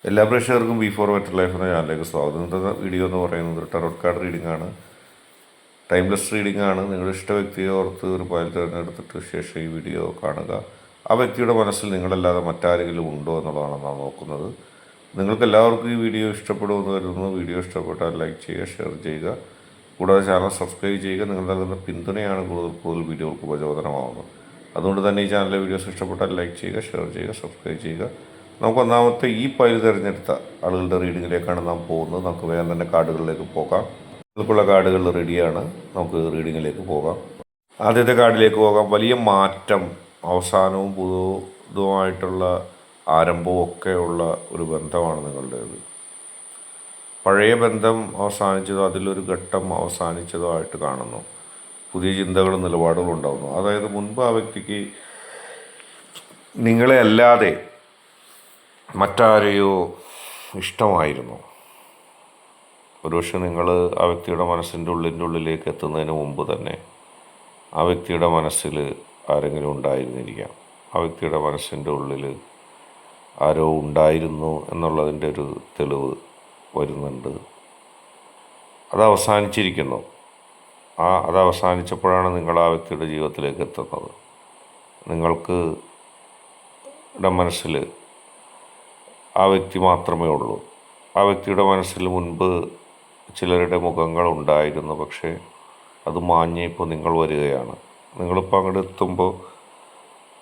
എല്ലാ പ്രേക്ഷകർക്കും ബി4 better life എന്ന ചാനലിലേക്ക് സ്വാഗതം. ഇന്നത്തെ വീഡിയോ എന്ന് പറയുന്നത് ടാരോട്ട് കാർഡ് റീഡിംഗ് ആണ്. ടൈംലെസ് റീഡിംഗ് ആണ്. നിങ്ങളുടെ ഇഷ്ട വ്യക്തിയെ ഓർത്ത് ഒരു ഫയൽ തിരഞ്ഞെടുത്തിട്ട് ശേഷം ഈ വീഡിയോ കാണുക. ആ വ്യക്തിയുടെ മനസ്സിൽ നിങ്ങളല്ലാതെ മറ്റാരെങ്കിലും ഉണ്ടോ എന്നുള്ളതാണ് നാം നോക്കുന്നത്. നിങ്ങൾക്ക് എല്ലാവർക്കും ഈ വീഡിയോ ഇഷ്ടപ്പെടുമെന്ന് കരുതുന്നു. വീഡിയോ ഇഷ്ടപ്പെട്ടാൽ ലൈക്ക് ചെയ്യുക, ഷെയർ ചെയ്യുക. കൂടാതെ ചാനൽ സബ്സ്ക്രൈബ് ചെയ്യുക. നിങ്ങൾ നൽകുന്ന പിന്തുണയാണ് കൂടുതൽ വീഡിയോകൾക്ക് പ്രചോദനമാവുന്നത്. അതുകൊണ്ട് തന്നെ ഈ ചാനലിലെ വീഡിയോസ് ഇഷ്ടപ്പെട്ടാൽ ലൈക്ക് ചെയ്യുക, ഷെയർ ചെയ്യുക, സബ്സ്ക്രൈബ് ചെയ്യുക. നമുക്ക് ഒന്നാമത്തെ ഈ ഫയൽ തിരഞ്ഞെടുത്ത ആളുകളുടെ റീഡിങ്ങിലേക്കാണ് നാം പോകുന്നത്. നമുക്ക് വേഗം തന്നെ കാർഡുകളിലേക്ക് പോകാം. നിങ്ങൾക്കുള്ള കാർഡുകൾ റെഡിയാണ്. നമുക്ക് റീഡിങ്ങിലേക്ക് പോകാം. ആദ്യത്തെ കാർഡിലേക്ക് പോകാം. വലിയ മാറ്റം, അവസാനവും പുതുതുമായിട്ടുള്ള ആരംഭവും ഒക്കെ ഉള്ള ഒരു ബന്ധമാണ് നിങ്ങളുടേത്. പഴയ ബന്ധം അവസാനിച്ചതോ അതിലൊരു ഘട്ടം അവസാനിച്ചതോ ആയിട്ട് കാണുന്നു. പുതിയ ചിന്തകളും നിലപാടുകളും ഉണ്ടാകുന്നു. അതായത് മുൻപ് ആ വ്യക്തിക്ക് നിങ്ങളെ അല്ലാതെ മറ്റാരെയോ ഇഷ്ടമായിരുന്നു. ഒരുപക്ഷെ നിങ്ങൾ ആ വ്യക്തിയുടെ മനസ്സിൻ്റെ ഉള്ളിലേക്ക് എത്തുന്നതിന് മുമ്പ് തന്നെ ആ വ്യക്തിയുടെ മനസ്സിൽ ആരെങ്കിലും ഉണ്ടായിരുന്നിരിക്കാം. ആ വ്യക്തിയുടെ മനസ്സിൻ്റെ ഉള്ളിൽ ആരോ ഉണ്ടായിരുന്നു എന്നുള്ളതിൻ്റെ ഒരു തെളിവ് വരുന്നുണ്ട്. അത് അവസാനിച്ചിരിക്കുന്നു. അത് അവസാനിച്ചപ്പോഴാണ് നിങ്ങൾ ആ വ്യക്തിയുടെ ജീവിതത്തിലേക്ക് എത്തുന്നത്. നിങ്ങൾക്ക് മനസ്സിൽ ആ വ്യക്തി മാത്രമേ ഉള്ളൂ. ആ വ്യക്തിയുടെ മനസ്സിൽ മുൻപ് ചിലരുടെ മുഖങ്ങൾ ഉണ്ടായിരുന്നു. പക്ഷേ അത് മാഞ്ഞ് ഇപ്പോൾ നിങ്ങൾ വരികയാണ്. നിങ്ങളിപ്പോൾ അങ്ങോട്ട് എത്തുമ്പോൾ,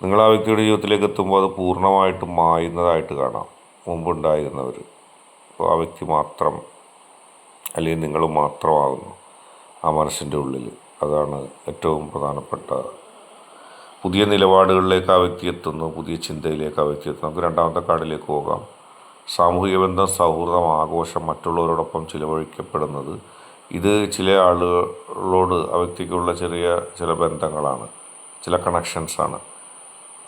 നിങ്ങൾ ആ വ്യക്തിയുടെ ജീവിതത്തിലേക്ക് എത്തുമ്പോൾ അത് പൂർണ്ണമായിട്ടും മായുന്നതായിട്ട് കാണാം. മുമ്പുണ്ടായിരുന്നവർ ഇപ്പോൾ ആ വ്യക്തി മാത്രം, അല്ലെങ്കിൽ നിങ്ങൾ മാത്രമാകുന്നു ആ മനസ്സിൻ്റെ ഉള്ളിൽ. അതാണ് ഏറ്റവും പ്രധാനപ്പെട്ട. പുതിയ നിലപാടുകളിലേക്ക് ആ വ്യക്തി എത്തുന്നു. പുതിയ ചിന്തയിലേക്ക് ആ വ്യക്തി എത്തുന്നു. നമുക്ക് രണ്ടാമത്തെ കാർഡിലേക്ക് പോകാം. സാമൂഹിക ബന്ധം, സൗഹൃദം, ആഘോഷം, മറ്റുള്ളവരോടൊപ്പം ചിലവഴിക്കപ്പെടുന്നത്. ഇത് ചില ആളുകളോട് ആ വ്യക്തിക്കുള്ള ചില ബന്ധങ്ങളാണ്, ചില കണക്ഷൻസാണ്.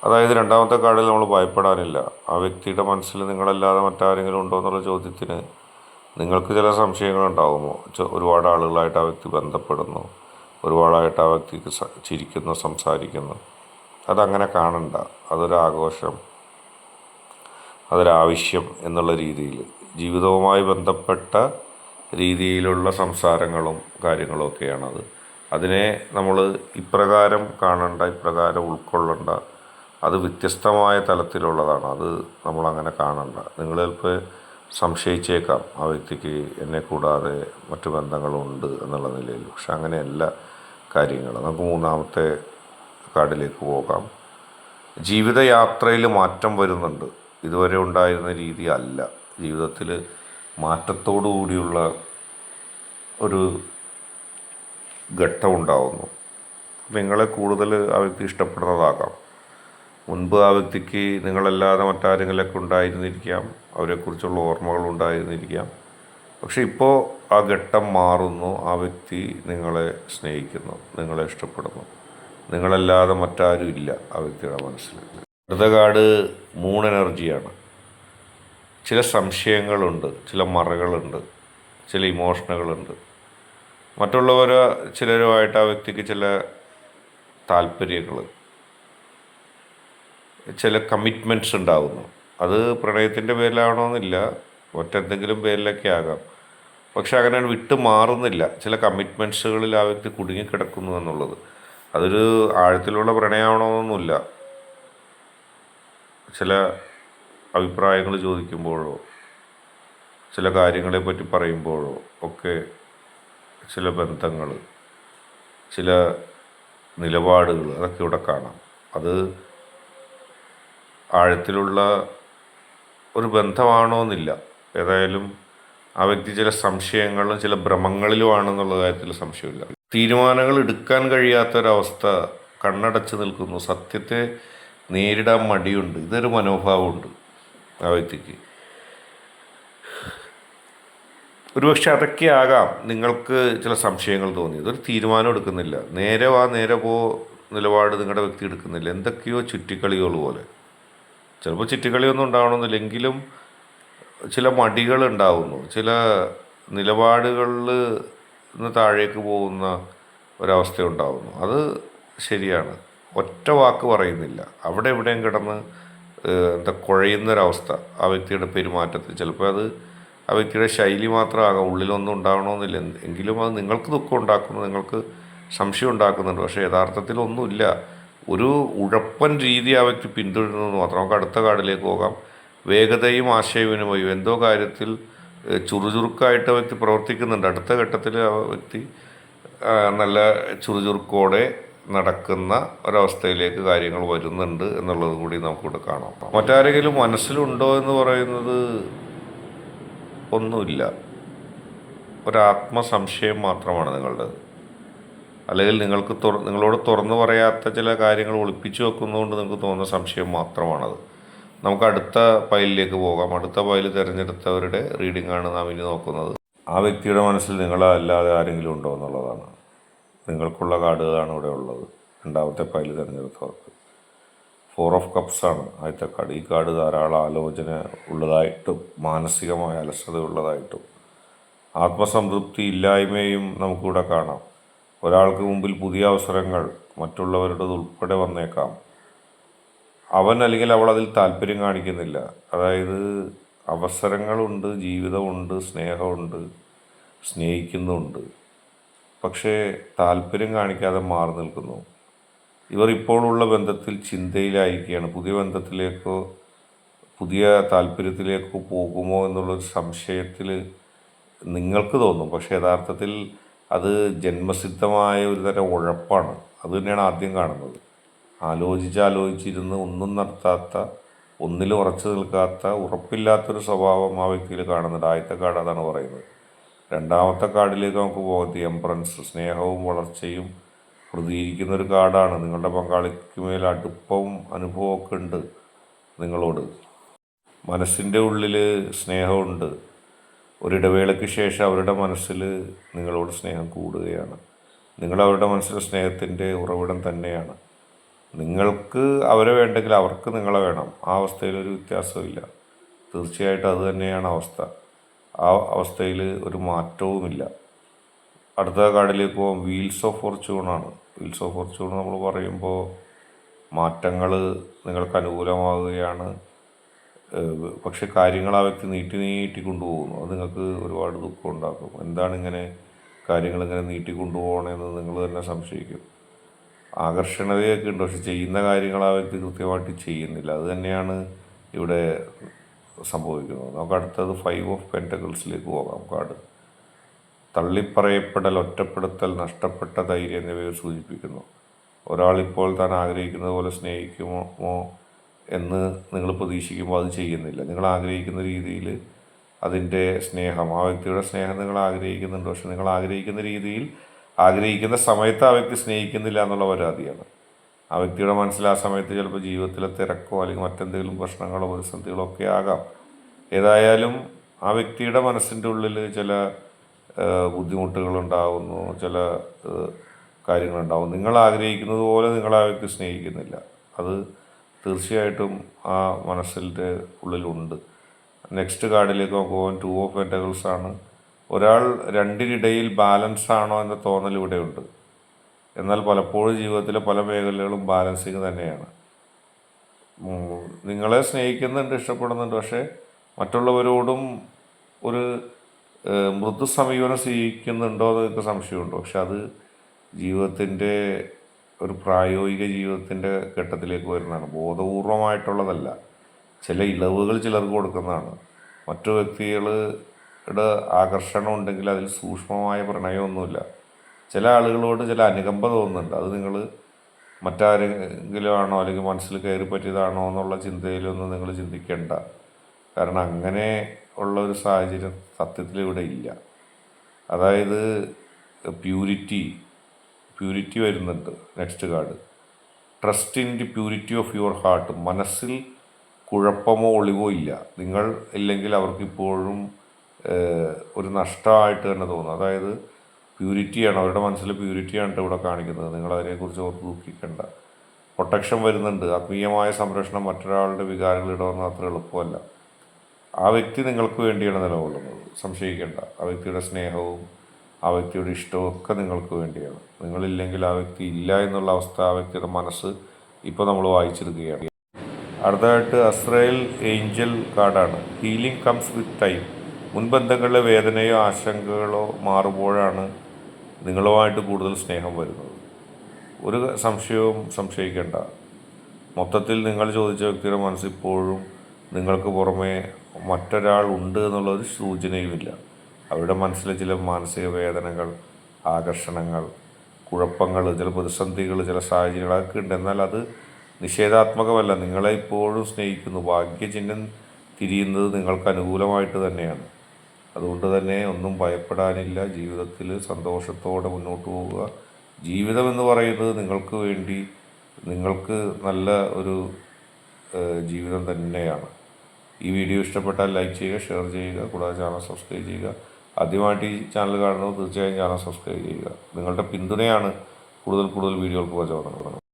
അതായത് രണ്ടാമത്തെ കാർഡിൽ നമ്മൾ ഭയപ്പെടാനില്ല. ആ വ്യക്തിയുടെ മനസ്സിൽ നിങ്ങളല്ലാതെ മറ്റാരെങ്കിലും ഉണ്ടോ എന്നുള്ള ചോദ്യത്തിന് നിങ്ങൾക്ക് ചില സംശയങ്ങളുണ്ടാകുമോ. ഒരുപാട് ആളുകളായിട്ട് ആ വ്യക്തി ബന്ധപ്പെടുന്നു, ഒരുപാടായിട്ട് ആ വ്യക്തിക്ക് ചിരിക്കുന്നു, സംസാരിക്കുന്നു. അതങ്ങനെ കാണണ്ട. അതൊരാഘോഷം, അതൊരാവശ്യം എന്നുള്ള രീതിയിൽ, ജീവിതവുമായി ബന്ധപ്പെട്ട രീതിയിലുള്ള സംസാരങ്ങളും കാര്യങ്ങളും ഒക്കെയാണത്. അതിനെ നമ്മൾ ഇപ്രകാരം കാണണ്ട, ഇപ്രകാരം ഉൾക്കൊള്ളണ്ട. അത് വ്യത്യസ്തമായ തലത്തിലുള്ളതാണ്. അത് നമ്മളങ്ങനെ കാണണ്ട. നിങ്ങൾ ചിലപ്പോൾ സംശയിച്ചേക്കാം ആ വ്യക്തിക്ക് എന്നെ കൂടാതെ മറ്റു ബന്ധങ്ങളുണ്ട് എന്നുള്ള നിലയിൽ. പക്ഷെ അങ്ങനെയല്ല കാര്യങ്ങൾ. നമുക്ക് മൂന്നാമത്തെ കാർഡിലേക്ക് പോകാം. ജീവിതയാത്രയിൽ മാറ്റം വരുന്നുണ്ട്. ഇതുവരെ ഉണ്ടായിരുന്ന രീതി അല്ല. ജീവിതത്തിൽ മാറ്റത്തോടു കൂടിയുള്ള ഒരു ഘട്ടം ഉണ്ടാവുന്നു. നിങ്ങളെ കൂടുതൽ ആ വ്യക്തി ഇഷ്ടപ്പെടുന്നതാകാം. മുൻപ് ആ വ്യക്തിക്ക് നിങ്ങളല്ലാതെ മറ്റാരെങ്കിലൊക്കെ ഉണ്ടായിരുന്നിരിക്കാം, അവരെക്കുറിച്ചുള്ള ഓർമ്മകൾ ഉണ്ടായിരുന്നിരിക്കാം. പക്ഷെ ഇപ്പോൾ ആ ഘട്ടം മാറുന്നു. ആ വ്യക്തി നിങ്ങളെ സ്നേഹിക്കുന്നു, നിങ്ങളെ ഇഷ്ടപ്പെടുന്നു. നിങ്ങളല്ലാതെ മറ്റാരും ഇല്ല ആ വ്യക്തിയുടെ മനസ്സിൽ. അടുത്ത കാർഡ് മൂൺ എനർജിയാണ്. ചില സംശയങ്ങളുണ്ട്, ചില മറകളുണ്ട്, ചില ഇമോഷനുകളുണ്ട്. ചിലരുമായിട്ട് ആ വ്യക്തിക്ക് ചില താല്പര്യങ്ങൾ, ചില കമ്മിറ്റ്മെൻറ്റ്സ് ഉണ്ടാകുന്നു. അത് പ്രണയത്തിൻ്റെ പേരിലാവണമെന്നില്ല, മറ്റെന്തെങ്കിലും പേരിലൊക്കെ ആകാം. പക്ഷെ അങ്ങനെ വിട്ടു മാറുന്നില്ല. ചില കമ്മിറ്റ്മെൻറ്റ്സുകളിൽ ആ വ്യക്തി കുടുങ്ങിക്കിടക്കുന്നു എന്നുള്ളത്. അതൊരു ആഴത്തിലുള്ള പ്രണയമാവണമെന്നൊന്നുമില്ല. ചില അഭിപ്രായങ്ങൾ ചോദിക്കുമ്പോഴോ ചില കാര്യങ്ങളെപ്പറ്റി പറയുമ്പോഴോ ഒക്കെ ചില ബന്ധങ്ങൾ, ചില നിലപാടുകൾ, അതൊക്കെ ഇവിടെ കാണാം. അത് ആഴത്തിലുള്ള ഒരു ബന്ധമാണോയെന്നില്ല. ഏതായാലും ആ വ്യക്തി ചില സംശയങ്ങളിലും ചില ഭ്രമങ്ങളിലുമാണെന്നുള്ള കാര്യത്തിൽ സംശയമില്ല. തീരുമാനങ്ങൾ എടുക്കാൻ കഴിയാത്തൊരവസ്ഥ, കണ്ണടച്ച് നിൽക്കുന്നു, സത്യത്തെ നേരിടാൻ മടിയുണ്ട്. ഇതൊരു മനോഭാവമുണ്ട് ആ വ്യക്തിക്ക്. ഒരുപക്ഷെ അതൊക്കെ ആകാം നിങ്ങൾക്ക് ചില സംശയങ്ങൾ തോന്നിയത്. ഒരു തീരുമാനം എടുക്കുന്നില്ല, നേരെ വാ നേരെ പോ നിലപാട് നിങ്ങളുടെ വ്യക്തി എടുക്കുന്നില്ല. എന്തൊക്കെയോ ചുറ്റിക്കളികൾ പോലെ. ചിലപ്പോൾ ചുറ്റിക്കളിയൊന്നും ഉണ്ടാവണമെന്നില്ല, എങ്കിലും ചില മടികൾ ഉണ്ടാവുന്നു. ചില നിലപാടുകളിൽ നിന്ന് താഴേക്ക് പോകുന്ന ഒരവസ്ഥ ഉണ്ടാവുന്നു. അത് ശരിയാണ്. ഒറ്റ വാക്ക് പറയുന്നില്ല. അവിടെ എവിടെയും കിടന്ന് എന്താ കുഴയുന്നൊരവസ്ഥ ആ വ്യക്തിയുടെ പെരുമാറ്റത്തിൽ. ചിലപ്പോൾ അത് ആ വ്യക്തിയുടെ ശൈലി മാത്രമാകാം, ഉള്ളിലൊന്നും ഉണ്ടാകണമെന്നില്ല. എങ്കിലും അത് നിങ്ങൾക്ക് ദുഃഖം ഉണ്ടാക്കുന്നു, നിങ്ങൾക്ക് സംശയം ഉണ്ടാക്കുന്നുണ്ട്. പക്ഷേ യഥാർത്ഥത്തിൽ ഒന്നുമില്ല. ഒരു ഉഴപ്പൻ രീതി ആ വ്യക്തി പിന്തുടരുന്നത് മാത്രം. നമുക്ക് അടുത്ത കാർഡിലേക്ക് പോകാം. വേഗതയും ആശയവിനിമയവും. എന്തോ കാര്യത്തിൽ ചുറുചുറുക്കായിട്ട് ആ വ്യക്തി പ്രവർത്തിക്കുന്നുണ്ട്. അടുത്ത ഘട്ടത്തിൽ ആ വ്യക്തി നല്ല ചുറുചുറുക്കോടെ നടക്കുന്ന ഒരവസ്ഥയിലേക്ക് കാര്യങ്ങൾ വരുന്നുണ്ട് എന്നുള്ളത് കൂടി നമുക്കിവിടെ കാണാം. മറ്റാരെങ്കിലും മനസ്സിലുണ്ടോ എന്ന് പറയുന്നത് ഒന്നുമില്ല. ഒരാത്മസംശയം മാത്രമാണ് നിങ്ങളുടേത്. അല്ലെങ്കിൽ നിങ്ങളോട് തുറന്നു പറയാത്ത ചില കാര്യങ്ങൾ ഒളിപ്പിച്ചു വെക്കുന്നതുകൊണ്ട് നിങ്ങൾക്ക് തോന്നുന്ന സംശയം മാത്രമാണത്. നമുക്ക് അടുത്ത ഫയലിലേക്ക് പോകാം. അടുത്ത ഫയൽ തിരഞ്ഞെടുത്തവരുടെ റീഡിംഗ് ആണ് നാം ഇനി നോക്കുന്നത്. ആ വ്യക്തിയുടെ മനസ്സിൽ നിങ്ങളല്ലാതെ ആരെങ്കിലും ഉണ്ടോ എന്നുള്ളതാണ്. നിങ്ങൾക്കുള്ള കാർഡുകളാണ് ഇവിടെ ഉള്ളത്. രണ്ടാമത്തെ ഫയൽ തിരഞ്ഞെടുത്തവർക്ക് 4 ഓഫ് കപ്സ് ആണ് ആദ്യത്തെ കാർഡ്. ഈ കാർഡ് ധാരാളം ആലോചന ഉള്ളതായിട്ടും മാനസികമായ അലസത ഉള്ളതായിട്ടും ആത്മസംതൃപ്തി ഇല്ലായ്മയും നമുക്കിവിടെ കാണാം. ഒരാൾക്ക് മുമ്പിൽ പുതിയ അവസരങ്ങൾ മറ്റുള്ളവരുടേത് ഉൾപ്പെടെ വന്നേക്കാം. അവൻ അല്ലെങ്കിൽ അവൾ അതിൽ താല്പര്യം കാണിക്കുന്നില്ല. അതായത് അവസരങ്ങളുണ്ട്, ജീവിതമുണ്ട്, സ്നേഹമുണ്ട്, സ്നേഹിക്കുന്നുണ്ട്, പക്ഷേ താല്പര്യം കാണിക്കാതെ മാറി നിൽക്കുന്നു. ഇവർ ഇപ്പോഴുള്ള ബന്ധത്തിൽ ചിന്തയിലായിരിക്കുകയാണ്. പുതിയ ബന്ധത്തിലേക്കോ പുതിയ താല്പര്യത്തിലേക്കോ പോകുമോ എന്നുള്ളൊരു സംശയത്തിൽ നിങ്ങൾക്ക് തോന്നും. പക്ഷേ യഥാർത്ഥത്തിൽ അത് ജന്മസിദ്ധമായ ഒരു തരം ഉഴപ്പാണ്. അത് തന്നെയാണ് ആദ്യം കാണുന്നത്. ആലോചിച്ചിരുന്ന് ഒന്നും നടത്താത്ത, ഒന്നിൽ ഉറച്ചു നിൽക്കാത്ത, ഉറപ്പില്ലാത്തൊരു സ്വഭാവം ആ വ്യക്തിയിൽ കാണുന്നുണ്ട്. ആദ്യത്തെ കാർഡ് അതാണ് പറയുന്നത്. രണ്ടാമത്തെ കാർഡിലേക്ക് നമുക്ക് പോകാം. ദി എംപറൻസ്. സ്നേഹവും വളർച്ചയും പ്രതികരിക്കുന്നൊരു കാർഡാണ്. നിങ്ങളുടെ പങ്കാളിക്ക് മേൽ അടുപ്പവും അനുഭവമൊക്കെ ഉണ്ട് നിങ്ങളോട്. മനസ്സിൻ്റെ ഉള്ളിൽ സ്നേഹമുണ്ട്. ഒരിടവേളയ്ക്ക് ശേഷം അവരുടെ മനസ്സിൽ നിങ്ങളോട് സ്നേഹം കൂടുകയാണ്. നിങ്ങൾ അവരുടെ മനസ്സിൽ സ്നേഹത്തിൻ്റെ ഉറവിടം തന്നെയാണ്. നിങ്ങൾക്ക് അവരെ വേണ്ടെങ്കിൽ അവർക്ക് നിങ്ങളെ വേണം. ആ അവസ്ഥയിലൊരു വ്യത്യാസമില്ല. തീർച്ചയായിട്ടും അത് തന്നെയാണ് അവസ്ഥ. ആ അവസ്ഥയിൽ ഒരു മാറ്റവുമില്ല. അടുത്ത കാർഡിലേക്ക് പോകാം. വീൽസ് ഓഫ് ഫോർച്യൂണാണ്. വീൽസ് ഓഫ് ഫോർച്യൂൺ നമ്മൾ പറയുമ്പോൾ മാറ്റങ്ങൾ നിങ്ങൾക്ക് അനുകൂലമാവുകയാണ്. പക്ഷെ കാര്യങ്ങൾ ആ വ്യക്തി നീട്ടി കൊണ്ടുപോകുന്നു. അത് നിങ്ങൾക്ക് ഒരുപാട് ദുഃഖം ഉണ്ടാക്കും. എന്താണ് ഇങ്ങനെ കാര്യങ്ങളിങ്ങനെ നീട്ടിക്കൊണ്ടുപോകണമെന്ന് നിങ്ങൾ തന്നെ സംശയിക്കും. ആകർഷണീയതയൊക്കെ ഉണ്ട്, പക്ഷെ ചെയ്യുന്ന കാര്യങ്ങൾ ആ വ്യക്തി കൃത്യമായിട്ട് ചെയ്യുന്നില്ല. അത് തന്നെയാണ് ഇവിടെ സംഭവിക്കുന്നത്. നമുക്ക് അടുത്തത് 5 ഓഫ് പെൻറ്റക്കിൾസിലേക്ക് പോകാം. കാർഡ് തള്ളിപ്പറയപ്പെടൽ, ഒറ്റപ്പെടുത്തൽ, നഷ്ടപ്പെട്ട ധൈര്യം എന്നിവയെ സൂചിപ്പിക്കുന്നു. ഒരാളിപ്പോൾ താൻ ആഗ്രഹിക്കുന്നത് പോലെ സ്നേഹിക്കുമോ എന്ന് നിങ്ങൾ പ്രതീക്ഷിക്കുമ്പോൾ അത് ചെയ്യുന്നില്ല. നിങ്ങൾ ആഗ്രഹിക്കുന്ന രീതിയിൽ അതിൻ്റെ സ്നേഹം, ആ വ്യക്തിയുടെ സ്നേഹം നിങ്ങൾ ആഗ്രഹിക്കുന്നുണ്ട്. പക്ഷെ നിങ്ങൾ ആഗ്രഹിക്കുന്ന രീതിയിൽ ആഗ്രഹിക്കുന്ന സമയത്ത് ആ വ്യക്തി സ്നേഹിക്കുന്നില്ല എന്നുള്ള പരാതിയാണ്. ആ വ്യക്തിയുടെ മനസ്സിൽ ആ സമയത്ത് ചിലപ്പോൾ ജീവിതത്തിലെ തിരക്കോ അല്ലെങ്കിൽ മറ്റെന്തെങ്കിലും പ്രശ്നങ്ങളോ പ്രതിസന്ധികളോ ഒക്കെ ആകാം. ഏതായാലും ആ വ്യക്തിയുടെ മനസ്സിൻ്റെ ഉള്ളിൽ ചില ബുദ്ധിമുട്ടുകളുണ്ടാകുന്നു, ചില കാര്യങ്ങളുണ്ടാകും. നിങ്ങൾ ആഗ്രഹിക്കുന്നത് പോലെ നിങ്ങൾ ആ വ്യക്തി സ്നേഹിക്കുന്നില്ല. അത് തീർച്ചയായിട്ടും ആ മനസ്സിൻ്റെ ഉള്ളിലുണ്ട്. നെക്സ്റ്റ് കാർഡിലേക്ക് നോക്കുമ്പോൾ 2 ഓഫ് പെൻറ്റക്കിൾസ് ആണ്. ഒരാൾ രണ്ടിനിടയിൽ ബാലൻസ് ആണോ എന്ന തോന്നൽ ഇവിടെയുണ്ട്. എന്നാൽ പലപ്പോഴും ജീവിതത്തിലെ പല മേഖലകളും ബാലൻസിങ് തന്നെയാണ്. നിങ്ങളെ സ്നേഹിക്കുന്നുണ്ട്, ഇഷ്ടപ്പെടുന്നുണ്ട്, പക്ഷേ മറ്റുള്ളവരോടും ഒരു മൃദു സമീപനം സ്വീകരിക്കുന്നുണ്ടോ എന്ന് നിങ്ങൾക്ക് സംശയമുണ്ടോ? പക്ഷെ അത് ജീവിതത്തിൻ്റെ ഒരു പ്രായോഗിക ജീവിതത്തിൻ്റെ ഘട്ടത്തിലേക്ക് വരുന്നതാണ്. ബോധപൂർവമായിട്ടുള്ളതല്ല. ചില ഇളവുകൾ ചിലർക്ക് കൊടുക്കുന്നതാണ്. മറ്റു വ്യക്തികളുടെ ആകർഷണം ഉണ്ടെങ്കിൽ അതിൽ സൂക്ഷ്മമായ പ്രണയമൊന്നുമില്ല. ചില ആളുകളോട് ചില അനുകമ്പ തോന്നുന്നുണ്ട്. അത് നിങ്ങൾ മറ്റാരെങ്കിലും ആണോ അല്ലെങ്കിൽ മനസ്സിൽ കയറി പറ്റിയതാണോ എന്നുള്ള ചിന്തയിലൊന്നും നിങ്ങൾ ചിന്തിക്കേണ്ട. കാരണം അങ്ങനെ ഉള്ള ഒരു സാഹചര്യം സത്യത്തിൽ ഇവിടെ ഇല്ല. അതായത് പ്യൂരിറ്റി വരുന്നുണ്ട്. Next card trust in the purity of your heart. മനസ്സിൽ കുഴപ്പമോ ഒളിവോ ഇല്ല. നിങ്ങൾ ഇല്ലെങ്കിൽ അവർക്കിപ്പോഴും ഒരു നഷ്ടമായിട്ട് തന്നെ തോന്നും. അതായത് പ്യൂരിറ്റിയാണ്, അവരുടെ മനസ്സിൽ പ്യൂരിറ്റിയാണ് ഇവിടെ കാണിക്കുന്നത്. നിങ്ങളതിനെക്കുറിച്ച് ഓർത്ത് ദുഃഖിക്കേണ്ട. പ്രൊട്ടക്ഷൻ വരുന്നുണ്ട്. ആത്മീയമായ സംരക്ഷണം. മറ്റൊരാളുടെ വികാരങ്ങൾ ഇടവന്നാൽ അത്ര എളുപ്പമല്ല. ആ വ്യക്തി നിങ്ങൾക്ക് വേണ്ടിയാണ് നിലകൊള്ളുന്നത്, സംശയിക്കേണ്ട. ആ വ്യക്തിയുടെ സ്നേഹവും ആ വ്യക്തിയുടെ ഇഷ്ടവും ഒക്കെ നിങ്ങൾക്ക് വേണ്ടിയാണ്. നിങ്ങളില്ലെങ്കിൽ ആ വ്യക്തി ഇല്ല എന്നുള്ള അവസ്ഥ ആ വ്യക്തിയുടെ മനസ്സ് ഇപ്പോൾ നമ്മൾ വായിച്ചെടുക്കുകയാണ്. അടുത്തതായിട്ട് അസ്രയേൽ ഏഞ്ചൽ കാർഡാണ്. Healing comes with time. മുൻബന്ധങ്ങളിലെ വേദനയോ ആശങ്കകളോ മാറുമ്പോഴാണ് നിങ്ങളുമായിട്ട് കൂടുതൽ സ്നേഹം വരുന്നത്. ഒരു സംശയവും സംശയിക്കേണ്ട. മൊത്തത്തിൽ നിങ്ങൾ ചോദിച്ച വ്യക്തിയുടെ മനസ്സിപ്പോഴും നിങ്ങൾക്ക് പുറമെ മറ്റൊരാൾ ഉണ്ട് എന്നുള്ളൊരു സൂചനയുമില്ല. അവരുടെ മനസ്സിലെ ചില മാനസിക വേദനകൾ, ആകർഷണങ്ങൾ, കുഴപ്പങ്ങൾ, ചില പ്രതിസന്ധികൾ, ചില സാഹചര്യങ്ങൾ അതൊക്കെ ഉണ്ട്. എന്നാൽ അത് നിഷേധാത്മകമല്ല. നിങ്ങളെ ഇപ്പോഴും സ്നേഹിക്കുന്നു. ഭാഗ്യചിഹ്നം തിരിയുന്നത് നിങ്ങൾക്ക് അനുകൂലമായിട്ട് തന്നെയാണ്. അതുകൊണ്ട് തന്നെ ഒന്നും ഭയപ്പെടാനില്ല. ജീവിതത്തിൽ സന്തോഷത്തോടെ മുന്നോട്ട് പോവുക. ജീവിതം എന്ന് പറയുന്നത് നിങ്ങൾക്ക് വേണ്ടി, നിങ്ങൾക്ക് നല്ല ഒരു ജീവിതം തന്നെയാണ്. ഈ വീഡിയോ ഇഷ്ടപ്പെട്ടാൽ ലൈക്ക് ചെയ്യുക, ഷെയർ ചെയ്യുക, കൂടാതെ ചാനൽ സബ്സ്ക്രൈബ് ചെയ്യുക. ആദ്യമായിട്ട് ഈ ചാനൽ കാണുന്നത് തീർച്ചയായും ചാനൽ സബ്സ്ക്രൈബ് ചെയ്യുക. നിങ്ങളുടെ പിന്തുണയാണ് കൂടുതൽ കൂടുതൽ വീഡിയോകൾക്ക് പ്രചോദനം.